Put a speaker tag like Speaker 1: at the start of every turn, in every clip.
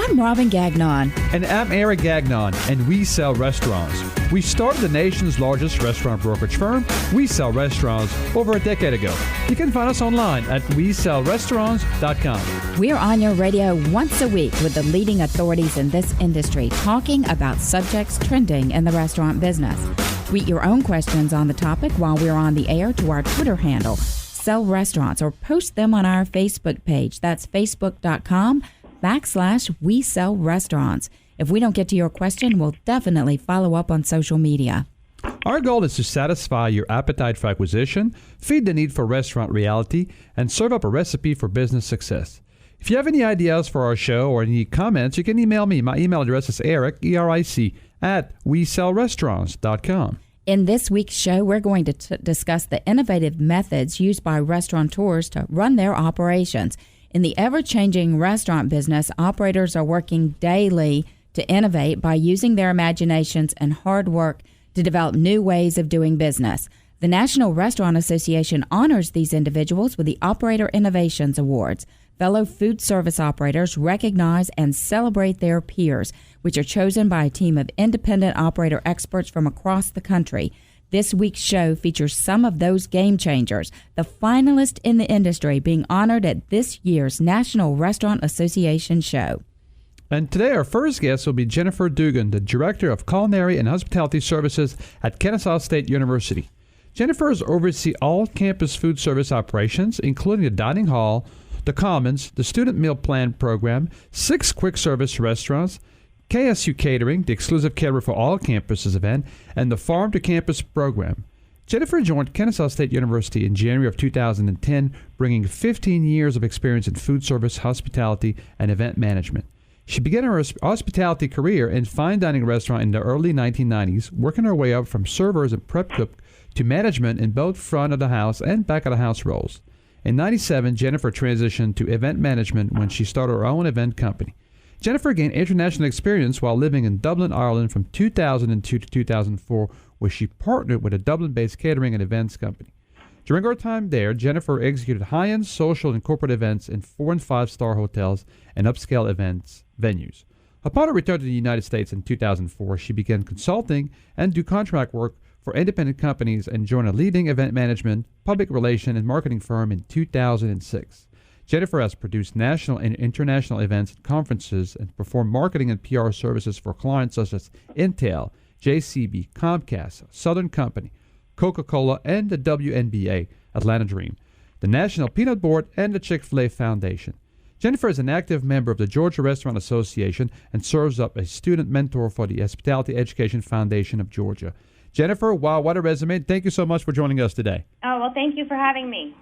Speaker 1: I'm Robin Gagnon.
Speaker 2: And I'm Eric Gagnon, and we sell restaurants. We started the nation's largest restaurant brokerage firm, We Sell Restaurants, over a decade ago. You can find us online at WeSellRestaurants.com.
Speaker 1: We're on your radio once a week with the leading authorities in this industry, talking about subjects trending in the restaurant business. Tweet your own questions on the topic while we're on the air to our Twitter handle, Sell Restaurants, or post them on our Facebook page. That's facebook.com/We Sell Restaurants. If we don't get to your question, we'll definitely follow up on social media.
Speaker 2: Our goal is to satisfy your appetite for acquisition, feed the need for restaurant reality, and serve up a recipe for business success. If you have any ideas for our show or any comments, you can email me. My email address is Eric, at WeSellRestaurants.com.
Speaker 1: In this week's show, we're going to discuss the innovative methods used by restaurateurs to run their operations. In the ever-changing restaurant business, operators are working daily to innovate by using their imaginations and hard work to develop new ways of doing business. The National Restaurant Association honors these individuals with the Operator Innovations Awards. Fellow food service operators recognize and celebrate their peers, which are chosen by a team of independent operator experts from across the country. This week's show features some of those game changers, the finalists in the industry being honored at this year's National Restaurant Association show.
Speaker 2: And today our first guest will be Jenifer Duggan, the Director of Culinary and Hospitality Services at Kennesaw State University. Jenifer has overseen all campus food service operations, including the dining hall, the Commons, the Student Meal Plan Program, 6 quick service restaurants, KSU Catering, the exclusive caterer for all campuses event, and the Farm to Campus program. Jenifer joined Kennesaw State University in January of 2010, bringing 15 years of experience in food service, hospitality, and event management. She began her hospitality career in fine dining restaurant in the early 1990s, working her way up from servers and prep cook to management in both front of the house and back of the house roles. In 1997, Jenifer transitioned to event management when she started her own event company. Jenifer gained international experience while living in Dublin, Ireland from 2002 to 2004, where she partnered with a Dublin-based catering and events company. During her time there, Jenifer executed high-end social and corporate events in 4- and 5-star hotels and upscale events venues. Upon her return to the United States in 2004, she began consulting and do contract work for independent companies and joined a leading event management, public relation, and marketing firm in 2006. Jenifer has produced national and international events and conferences and performed marketing and PR services for clients such as Intel, JCB, Comcast, Southern Company, Coca-Cola, and the WNBA, Atlanta Dream, the National Peanut Board, and the Chick-fil-A Foundation. Jenifer is an active member of the Georgia Restaurant Association and serves up as student mentor for the Hospitality Education Foundation of Georgia. Jenifer, wow, what a resume. Thank you so much for joining us today.
Speaker 3: Oh, well, thank you for having me.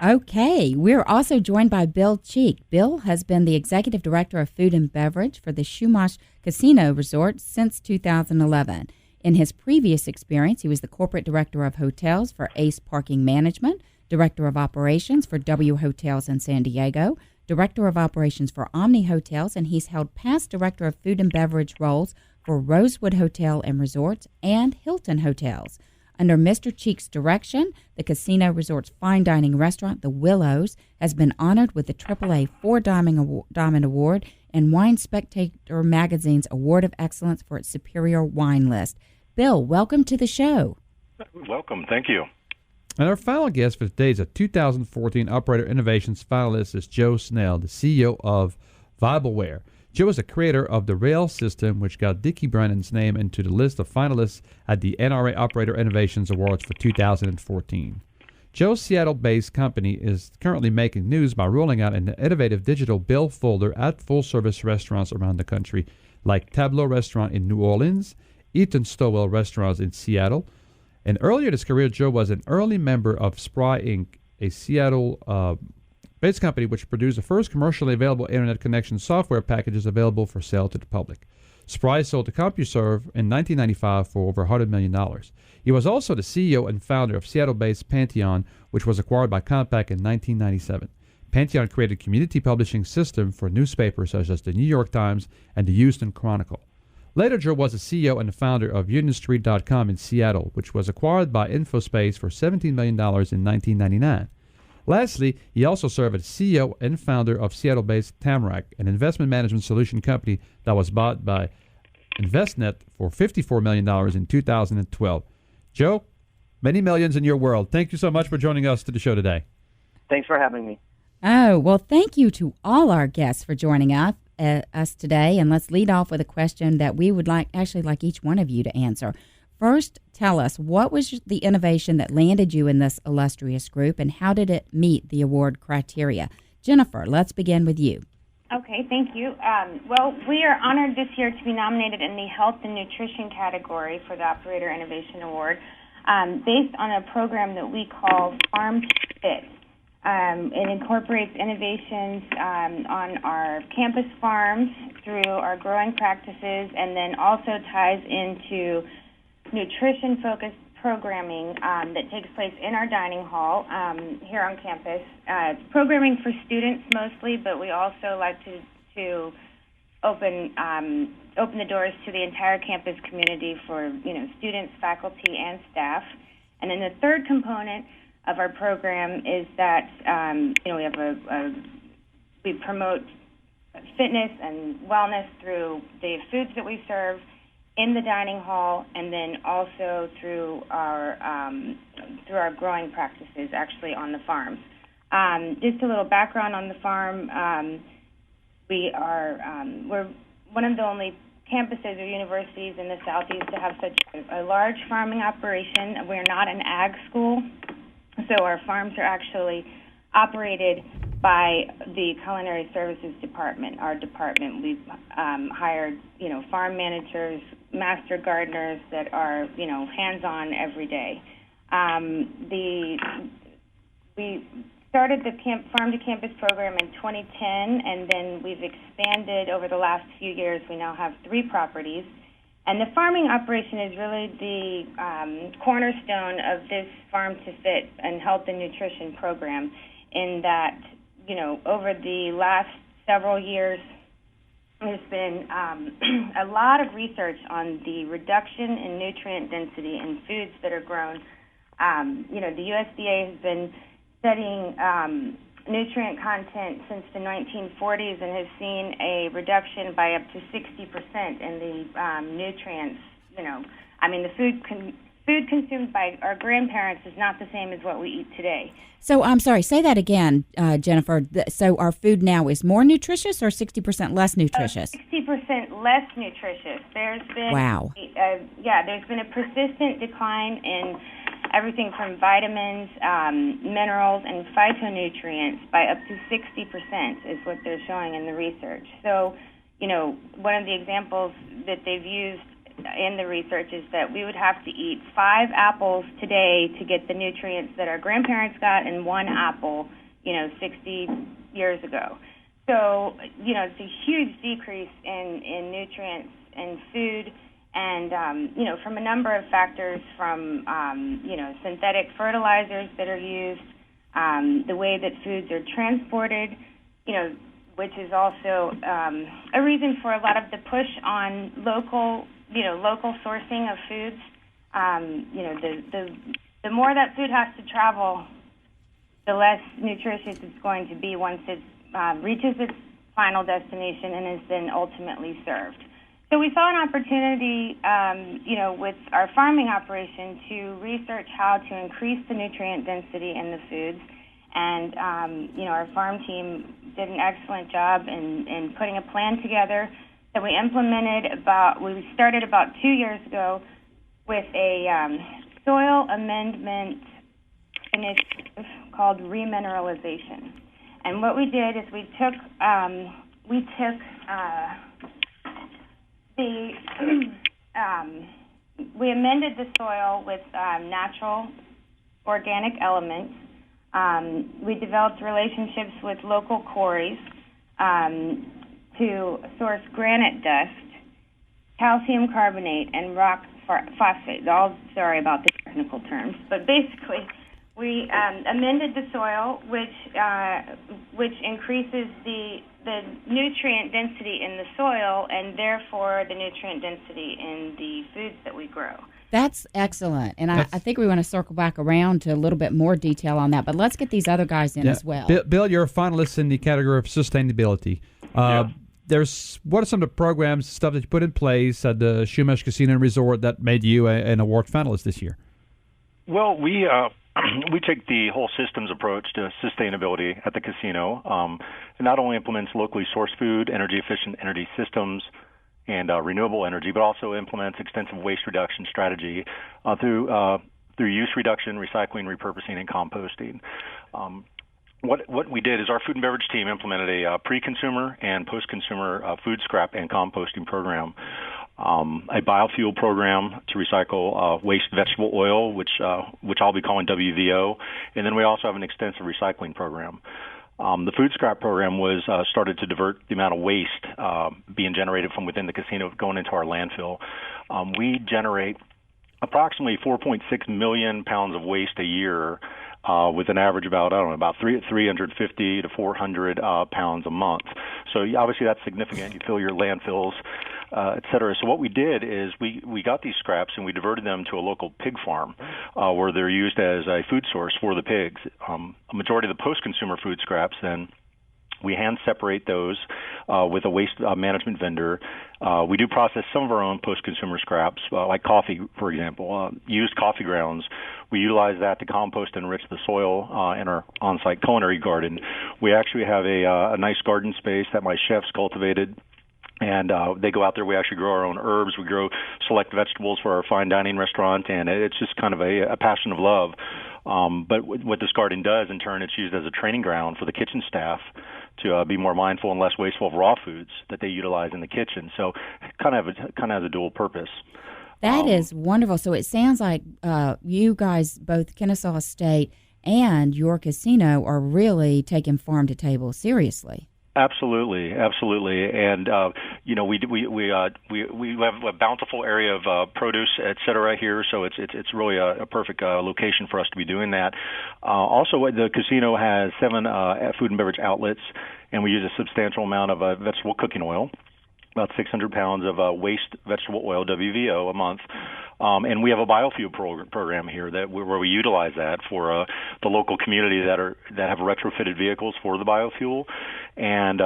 Speaker 1: Okay, we're also joined by Bill Cheek. Bill has been the Executive Director of Food and Beverage for the Chumash Casino Resort since 2011. In his previous experience, he was the Corporate Director of Hotels for Ace Parking Management, Director of Operations for W Hotels in San Diego, Director of Operations for Omni Hotels, and he's held past Director of Food and Beverage roles for Rosewood Hotel and Resorts and Hilton Hotels. Under Mr. Cheek's direction, the casino resort's fine dining restaurant, The Willows, has been honored with the AAA 4-Diamond Award and Wine Spectator Magazine's Award of Excellence for its superior wine list. Bill, welcome to the show.
Speaker 4: Welcome. Thank you.
Speaker 2: And our final guest for today is a 2014 Operator Innovations finalist is Joe Snell, the CEO of Viableware. Joe is a creator of the Rail system, which got Dickie Brennan's name into the list of finalists at the NRA Operator Innovations Awards for 2014. Joe's Seattle-based company is currently making news by rolling out an innovative digital bill folder at full-service restaurants around the country, like Tableau Restaurant in New Orleans, Eaton Stowell Restaurants in Seattle. And earlier in his career, Joe was an early member of Spry Inc., a Seattle-based company which produced the first commercially available internet connection software packages available for sale to the public. Spry sold to CompuServe in 1995 for over $100 million. He was also the CEO and founder of Seattle-based Pantheon, which was acquired by Compaq in 1997. Pantheon created a community publishing system for newspapers such as the New York Times and the Houston Chronicle. Later, Joe was the CEO and the founder of UnionStreet.com in Seattle, which was acquired by InfoSpace for $17 million in 1999. Lastly, he also served as CEO and founder of Seattle-based Tamarack, an investment management solution company that was bought by InvestNet for $54 million in 2012. Joe, many millions in your world. Thank you so much for joining us to the show today.
Speaker 5: Thanks for having me.
Speaker 1: Oh, well, thank you to all our guests for joining us today. And let's lead off with a question that we would like each one of you to answer. First, tell us, what was the innovation that landed you in this illustrious group, and how did it meet the award criteria? Jenifer, let's begin with you.
Speaker 3: Okay, thank you. Well, we are honored this year to be nominated in the Health and Nutrition category for the Operator Innovation Award, based on a program that we call Farm to Fit. It incorporates innovations on our campus farms through our growing practices, and then also ties into nutrition-focused programming that takes place in our dining hall here on campus. Programming for students mostly, but we also like to open the doors to the entire campus community for students, faculty, and staff. And then the third component of our program is that we promote fitness and wellness through the foods that we serve in the dining hall, and then also through our growing practices, actually on the farms. Just a little background on the farm: we're one of the only campuses or universities in the Southeast to have such a large farming operation. We're not an ag school, so our farms are actually operated by the Culinary Services Department, our department. We've hired, farm managers, master gardeners that are, hands-on every day. We started the Farm to Campus program in 2010, and then we've expanded over the last few years. We now have 3 properties. And the farming operation is really the cornerstone of this Farm to Fit and Health and Nutrition program, in that, over the last several years, there's been a lot of research on the reduction in nutrient density in foods that are grown. The USDA has been studying nutrient content since the 1940s and has seen a reduction by up to 60% in the nutrients. The food consumed by our grandparents is not the same as what we eat today.
Speaker 1: So, I'm sorry, say that again, Jenifer. So our food now is more nutritious or 60% less nutritious?
Speaker 3: 60% less nutritious. There's been
Speaker 1: Wow.
Speaker 3: There's been a persistent decline in everything from vitamins, minerals, and phytonutrients by up to 60% is what they're showing in the research. So, one of the examples that they've used in the research is that we would have to eat 5 apples today to get the nutrients that our grandparents got in 1 apple, 60 years ago. So, it's a huge decrease in nutrients in food, and, from a number of factors, from, synthetic fertilizers that are used, the way that foods are transported, which is also a reason for a lot of the push on local sourcing of foods. The more that food has to travel, the less nutritious it's going to be once it reaches its final destination and is then ultimately served. So we saw an opportunity, with our farming operation to research how to increase the nutrient density in the foods. And, our farm team did an excellent job in putting a plan together that we implemented we started about 2 years ago with a soil amendment initiative called remineralization. And what we did is we amended the soil with natural organic elements. We developed relationships with local quarries to source granite dust, calcium carbonate, and rock phosphate. Sorry about the technical terms, but basically we amended the soil, which increases the nutrient density in the soil and therefore the nutrient density in the foods that we grow.
Speaker 1: That's excellent. And I think we want to circle back around to a little bit more detail on that. But let's get these other guys in as well.
Speaker 2: Bill, you're a finalist in the category of sustainability. What are some of the programs, stuff that you put in place at the Chumash Casino Resort that made you an award finalist this year?
Speaker 4: Well, we take the whole systems approach to sustainability at the casino. It not only implements locally sourced food, energy-efficient energy systems, and renewable energy, but also implements extensive waste reduction strategy through use reduction, recycling, repurposing, and composting. What we did is our food and beverage team implemented a pre-consumer and post-consumer food scrap and composting program, a biofuel program to recycle waste vegetable oil, which I'll be calling WVO, and then we also have an extensive recycling program. The food scrap program was started to divert the amount of waste being generated from within the casino going into our landfill. We generate approximately 4.6 million pounds of waste a year, with an average about 350 to 400 pounds a month. So obviously that's significant. You fill your landfills, et cetera. So what we did is we got these scraps and we diverted them to a local pig farm where they're used as a food source for the pigs. A majority of the post-consumer food scraps then we hand separate those with a waste management vendor. We do process some of our own post-consumer scraps, like coffee, for example. Used coffee grounds, we utilize that to compost and enrich the soil in our on-site culinary garden. We actually have a nice garden space that my chefs cultivated. And they go out there. We actually grow our own herbs. We grow select vegetables for our fine dining restaurant, and it's just kind of a passion of love. But what this garden does, in turn, it's used as a training ground for the kitchen staff to be more mindful and less wasteful of raw foods that they utilize in the kitchen. So kind of has a dual purpose.
Speaker 1: That is wonderful. So it sounds like you guys, both Kennesaw State and your casino, are really taking farm to table seriously.
Speaker 4: Absolutely, and we have a bountiful area of produce, et cetera, here, so it's really a perfect location for us to be doing that. Also, the casino has 7 food and beverage outlets, and we use a substantial amount of vegetable cooking oil, about 600 pounds of waste vegetable oil, WVO, a month. And we have a biofuel program here where we utilize that for the local community that have retrofitted vehicles for the biofuel. And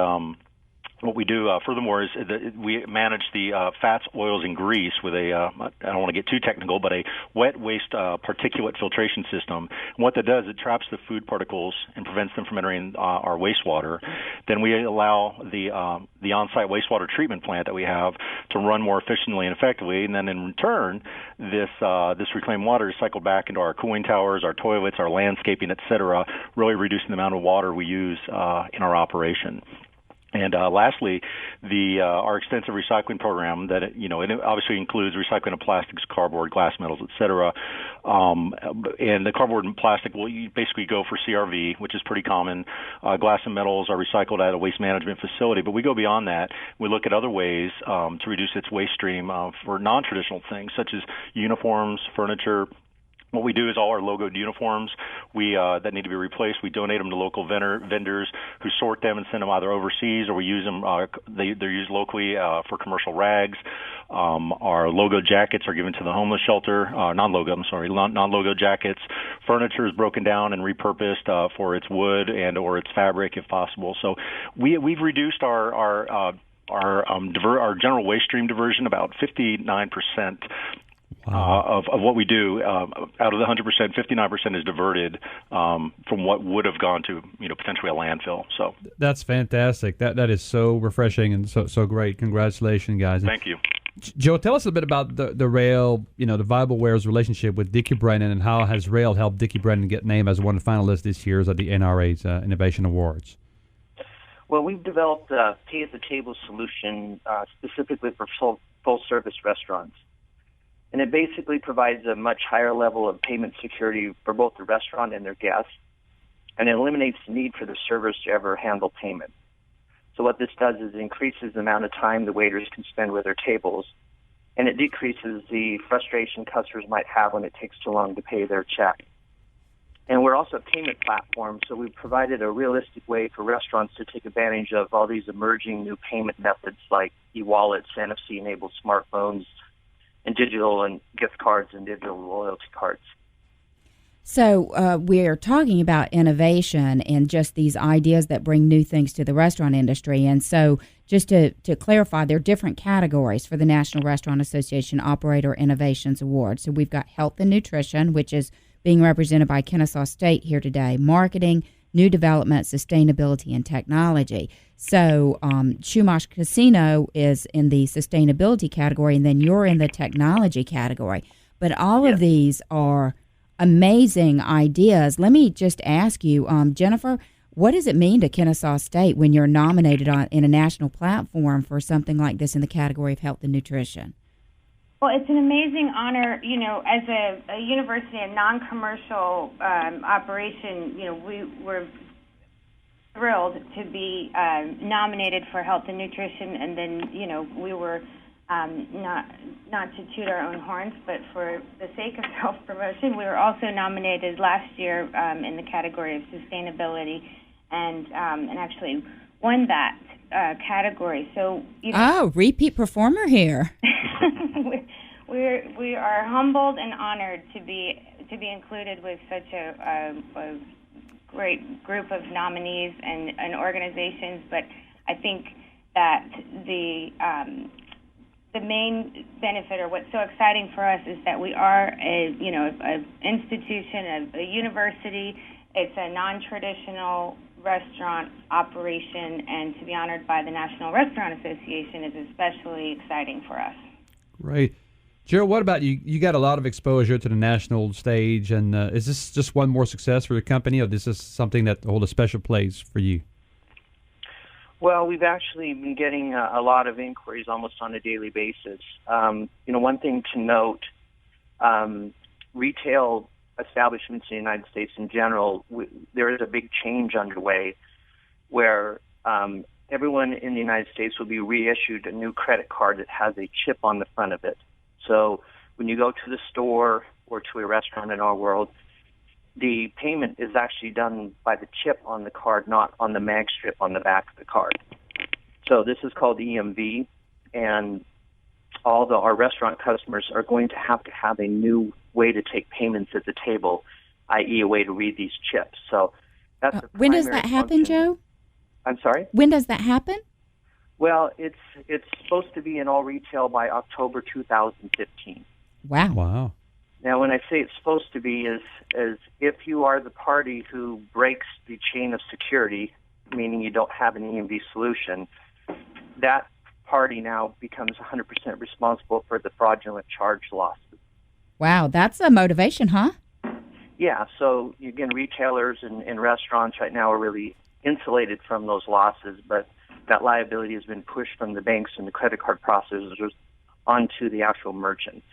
Speaker 4: what we do, furthermore, is that we manage the fats, oils, and grease with I don't want to get too technical, but a wet waste particulate filtration system. And what that does, it traps the food particles and prevents them from entering our wastewater. Then we allow the on-site wastewater treatment plant that we have to run more efficiently and effectively. And then in return, this reclaimed water is cycled back into our cooling towers, our toilets, our landscaping, et cetera, really reducing the amount of water we use in our operation. And lastly, our extensive recycling program that it obviously includes recycling of plastics, cardboard, glass, metals, et cetera. And the cardboard and plastic, you basically go for CRV, which is pretty common. Glass and metals are recycled at a waste management facility, but we go beyond that. We look at other ways to reduce its waste stream for non-traditional things such as uniforms, furniture. What we do is all our logoed uniforms that need to be replaced, we donate them to local vendors who sort them and send them either overseas, or we use them. They're used locally for commercial rags. Our logo jackets are given to the homeless shelter. Non-logo jackets. Furniture is broken down and repurposed for its wood and or its fabric, if possible. So we've reduced our general waste stream diversion about 59%. Wow. Of what we do, out of the 100%, 59% is diverted from what would have gone to potentially a landfill. So
Speaker 2: that's fantastic. That is so refreshing and so great. Congratulations, guys.
Speaker 4: Thank you,
Speaker 2: Joe. Tell us a bit about the Rail, the Viableware's relationship with Dickie Brennan, and how has Rail helped Dickie Brennan get named as one of the finalists this year at the NRA's Innovation Awards?
Speaker 5: Well, we've developed a pay-at-the-table solution specifically for full-service restaurants. And it basically provides a much higher level of payment security for both the restaurant and their guests, and it eliminates the need for the servers to ever handle payment. So what this does is it increases the amount of time the waiters can spend with their tables, and it decreases the frustration customers might have when it takes too long to pay their check. And we're also a payment platform, so we've provided a realistic way for restaurants to take advantage of all these emerging new payment methods like e-wallets, NFC-enabled smartphones, and digital and gift cards and digital loyalty cards.
Speaker 1: So we're talking about innovation and just these ideas that bring new things to the restaurant industry. And so just to clarify, there are different categories for the National Restaurant Association Operator Innovations Awards. So we've got health and nutrition, which is being represented by Kennesaw State here today, marketing, new development, sustainability, and technology. So Chumash Casino is in the sustainability category, and then you're in the technology category. But all of these are amazing ideas. Let me just ask you, Jenifer, what does it mean to Kennesaw State when you're nominated in a national platform for something like this in the category of health and nutrition?
Speaker 3: Well, it's an amazing honor, as a university, a non-commercial operation, we were thrilled to be nominated for health and nutrition, and then, we were not to toot our own horns, but for the sake of self-promotion, we were also nominated last year in the category of sustainability, and actually won that category. So,
Speaker 1: repeat performer here.
Speaker 3: we are humbled and honored to be included with such a great group of nominees and organizations. But I think that the main benefit, or what's so exciting for us, is that we are an institution, a university. It's a non-traditional restaurant operation, and to be honored by the National Restaurant Association is especially exciting for us.
Speaker 2: Great. Joe, what about you? You got a lot of exposure to the national stage, and is this just one more success for your company, or this is something that holds a special place for you?
Speaker 5: Well, we've actually been getting a lot of inquiries almost on a daily basis. One thing to note, retail establishments in the United States in general, there is a big change underway where everyone in the United States will be reissued a new credit card that has a chip on the front of it. So when you go to the store or to a restaurant in our world, the payment is actually done by the chip on the card, not on the mag strip on the back of the card. So this is called EMV, and our restaurant customers are going to have a new way to take payments at the table, i.e. a way to read these chips. So that's the
Speaker 1: when does that happen, Joe?
Speaker 5: I'm sorry?
Speaker 1: When does that happen?
Speaker 5: Well, it's supposed to be in all retail by October 2015.
Speaker 1: Wow.
Speaker 5: Now, when I say it's supposed to be, is if you are the party who breaks the chain of security, meaning you don't have an EMV solution, that party now becomes 100% responsible for the fraudulent charge losses.
Speaker 1: Wow, that's a motivation, huh?
Speaker 5: Yeah, so again, retailers and restaurants right now are really insulated from those losses, but that liability has been pushed from the banks and the credit card processors onto the actual merchants.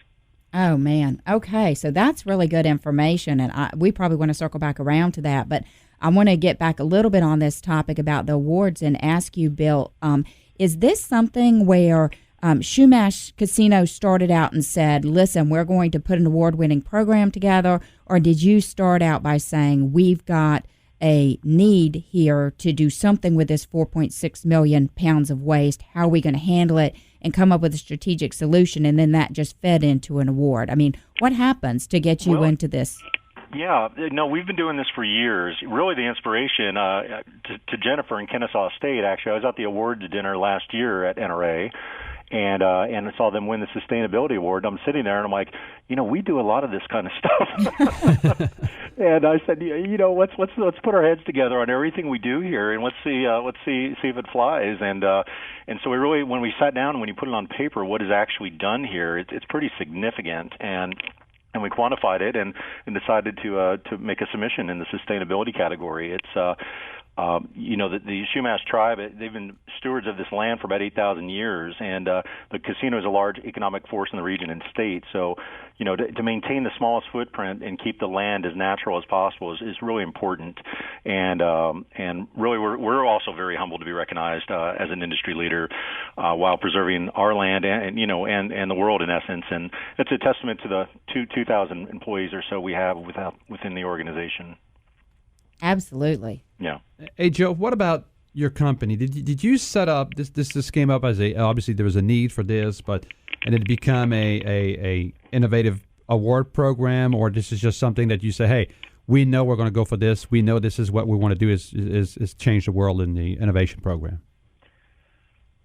Speaker 1: Oh, man. Okay, so that's really good information, and we probably want to circle back around to that, but I want to get back a little bit on this topic about the awards and ask you, Bill, is this something where Chumash Casino started out and said, listen, we're going to put an award-winning program together, or did you start out by saying, we've got a need here to do something with this 4.6 million pounds of waste, how are we going to handle it, and come up with a strategic solution, and then that just fed into an award? I mean, what happens to get you into this?
Speaker 4: Yeah, no, we've been doing this for years. Really, the inspiration to Jenifer in Kennesaw State, actually, I was at the awards dinner last year at NRA, and I saw them win the Sustainability Award. I'm sitting there, and I'm like, we do a lot of this kind of stuff. And I said, let's put our heads together on everything we do here, and let's see if it flies. And so we really, when we sat down and when you put it on paper, what is actually done here, it's pretty significant. And we quantified it and decided to make a submission in the sustainability category. It's the Chumash tribe, they've been stewards of this land for about 8,000 years, and the casino is a large economic force in the region and state. So, to maintain the smallest footprint and keep the land as natural as possible is really important. And really, we're also very humbled to be recognized as an industry leader while preserving our land and the world in essence. And it's a testament to the 2,000 employees or so we have within the organization.
Speaker 1: Absolutely.
Speaker 4: Yeah.
Speaker 2: Hey, Joe, what about your company? Did you set up this came up as obviously there was a need for this, but and it become a innovative award program, or this is just something that you say, hey, we know we're going to go for this. We know this is what we want to do is change the world in the innovation program?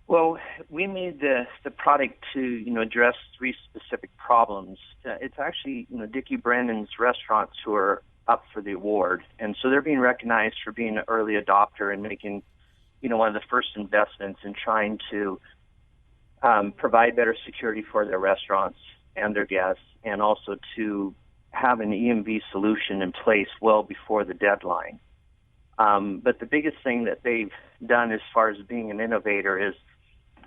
Speaker 5: Well, we made the product to address 3 specific problems. It's actually Dickie Brennan's restaurants who are up for the award, and so they're being recognized for being an early adopter and making one of the first investments in trying to provide better security for their restaurants and their guests, and also to have an EMV solution in place well before the deadline. But the biggest thing that they've done as far as being an innovator is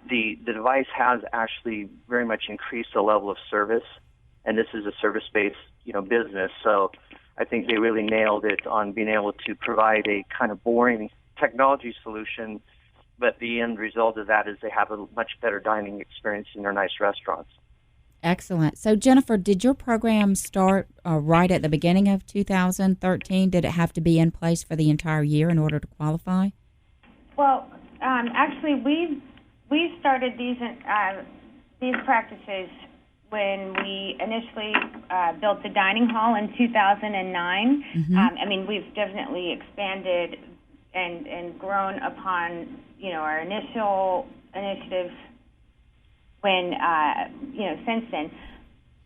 Speaker 5: the device has actually very much increased the level of service, and this is a service-based business. So I think they really nailed it on being able to provide a kind of boring technology solution, but the end result of that is they have a much better dining experience in their nice restaurants.
Speaker 1: Excellent. So, Jenifer, did your program start right at the beginning of 2013? Did it have to be in place for the entire year in order to qualify?
Speaker 3: Well, actually, we started these practices when we initially built the dining hall in 2009. Mm-hmm. We've definitely expanded and grown upon our initial initiatives when since then.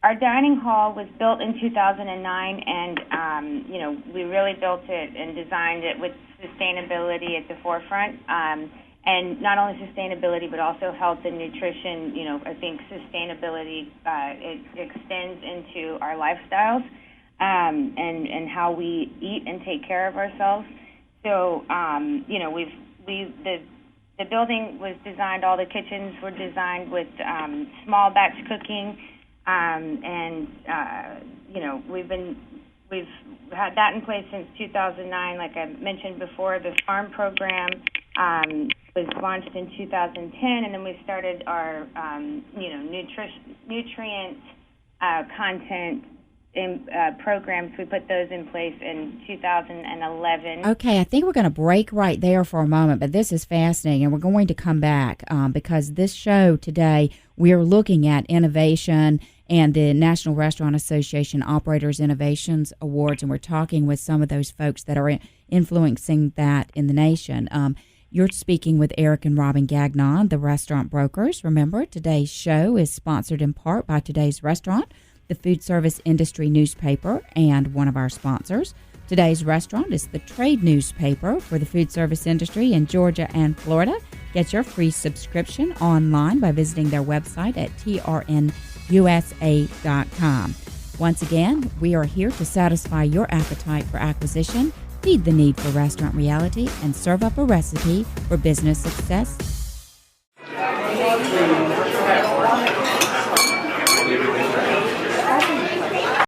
Speaker 3: Our dining hall was built in 2009, and we really built it and designed it with sustainability at the forefront. And not only sustainability, but also health and nutrition. I think sustainability it extends into our lifestyles and how we eat and take care of ourselves. So the building was designed. All the kitchens were designed with small batch cooking, and we've had that in place since 2009. Like I mentioned before, the farm program was launched in 2010, and then we started our nutrient content programs. We put those in place in 2011.
Speaker 1: Okay, I think we're going to break right there for a moment, but this is fascinating, and we're going to come back because this show today, we're looking at innovation and the National Restaurant Association Operators Innovations Awards, and we're talking with some of those folks that are influencing that in the nation. You're speaking with Eric and Robin Gagnon, the restaurant brokers. Remember, today's show is sponsored in part by Today's Restaurant, the food service industry newspaper, and one of our sponsors. Today's Restaurant is the trade newspaper for the food service industry in Georgia and Florida. Get your free subscription online by visiting their website at trnusa.com. Once again, we are here to satisfy your appetite for acquisition, feed the need for restaurant reality, and serve up a recipe for business success.